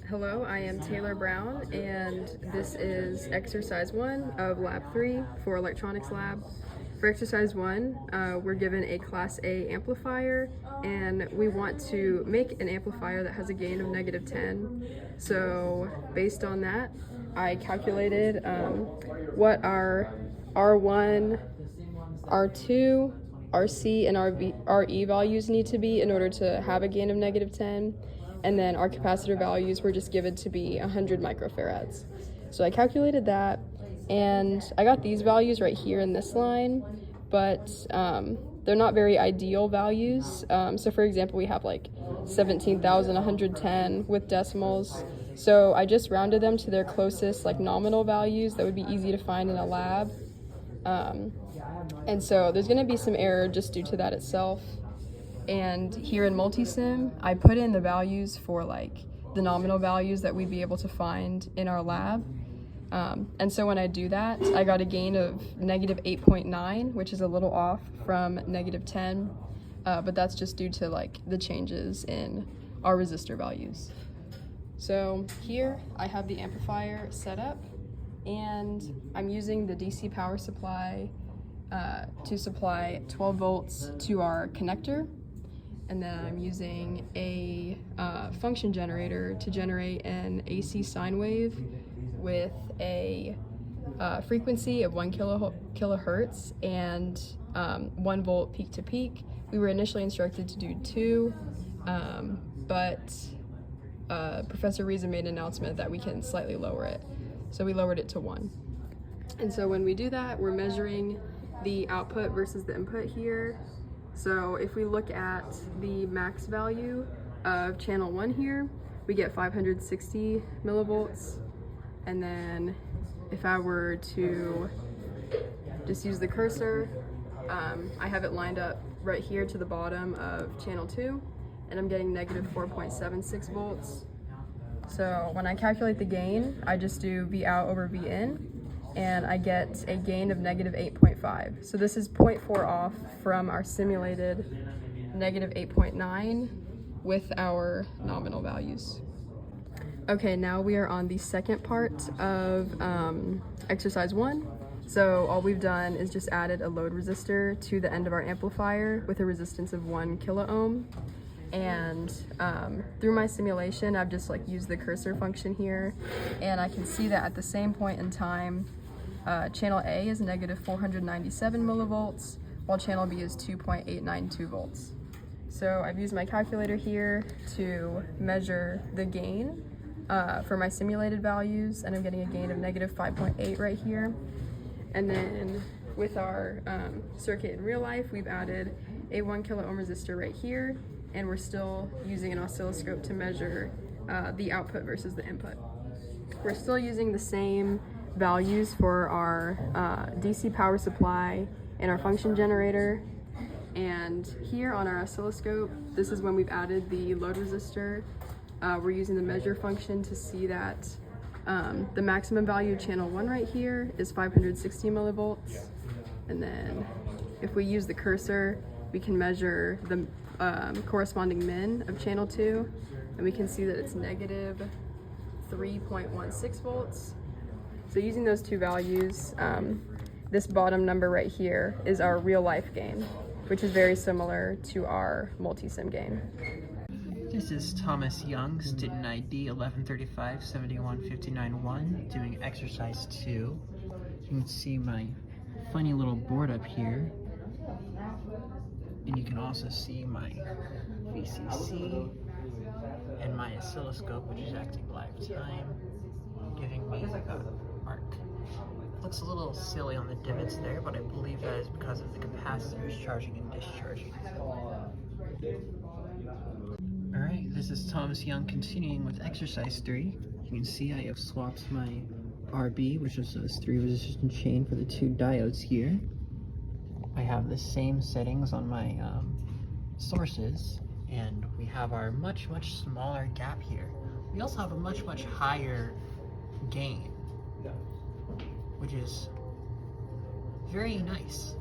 Hello, I am Taylor Brown, and this is exercise 1 of lab 3 for electronics lab. For exercise 1, we're given a class A amplifier, and we want to make an amplifier that has a gain of -10. So based on that, I calculated what our R1, R2, RC, and RE values need to be in order to have a gain of -10. And then our capacitor values were just given to be 100 microfarads. So I calculated that, and I got these values right here in this line, but they're not very ideal values. So for example, we have like 17,110 with decimals. So I just rounded them to their closest like nominal values that would be easy to find in a lab. And so there's gonna be some error just due to that itself. And here in Multisim, I put in the values for like the nominal values that we'd be able to find in our lab. And so when I do that, I got a gain of -8.9, which is a little off from -10, but that's just due to like the changes in our resistor values. So here I have the amplifier set up, and I'm using the DC power supply to supply 12 volts to our connector. And then I'm using a function generator to generate an AC sine wave with a frequency of 1 kilohertz and 1 volt peak to peak. We were initially instructed to do 2, but Professor Riza made an announcement that we can slightly lower it. So we lowered it to 1. And so when we do that, we're measuring the output versus the input here. So if we look at the max value of channel 1 here, we get 560 millivolts. And then if I were to just use the cursor, I have it lined up right here to the bottom of channel 2, and I'm getting -4.76 volts. So when I calculate the gain, I just do V out over V in, and I get a gain of -8.5. So this is 0.4 off from our simulated -8.9 with our nominal values. Okay, now we are on the second part of exercise 1. So all we've done is just added a load resistor to the end of our amplifier with a resistance of 1 kilo ohm. And through my simulation, I've just like used the cursor function here, and I can see that at the same point in time, channel A is -497 millivolts, while channel B is 2.892 volts. So I've used my calculator here to measure the gain for my simulated values, and I'm getting a gain of -5.8 right here. And then with our circuit in real life, we've added a 1 kilo ohm resistor right here, and we're still using an oscilloscope to measure the output versus the input. We're still using the same values for our DC power supply and our function generator. And here on our oscilloscope, this is when we've added the load resistor. We're using the measure function to see that the maximum value of channel 1 right here is 560 millivolts. And then if we use the cursor, we can measure the corresponding min of channel 2, and we can see that it's -3.16 volts. So using those two values, this bottom number right here is our real life gain, which is very similar to our multisim gain. This is Thomas Young, student ID 1135-7159-1, doing exercise 2. You can see my funny little board up here. And you can also see my VCC and my oscilloscope, which is acting live time, giving me arc. It looks a little silly on the divots there, but I believe that is because of the capacitors charging and discharging. Alright, this is Thomas Young continuing with exercise 3. You can see I have swapped my RB, which is this 3 resistor chain, for the 2 diodes here. I have the same settings on my sources, and we have our much smaller gap here. We also have a much higher gain, which is very nice.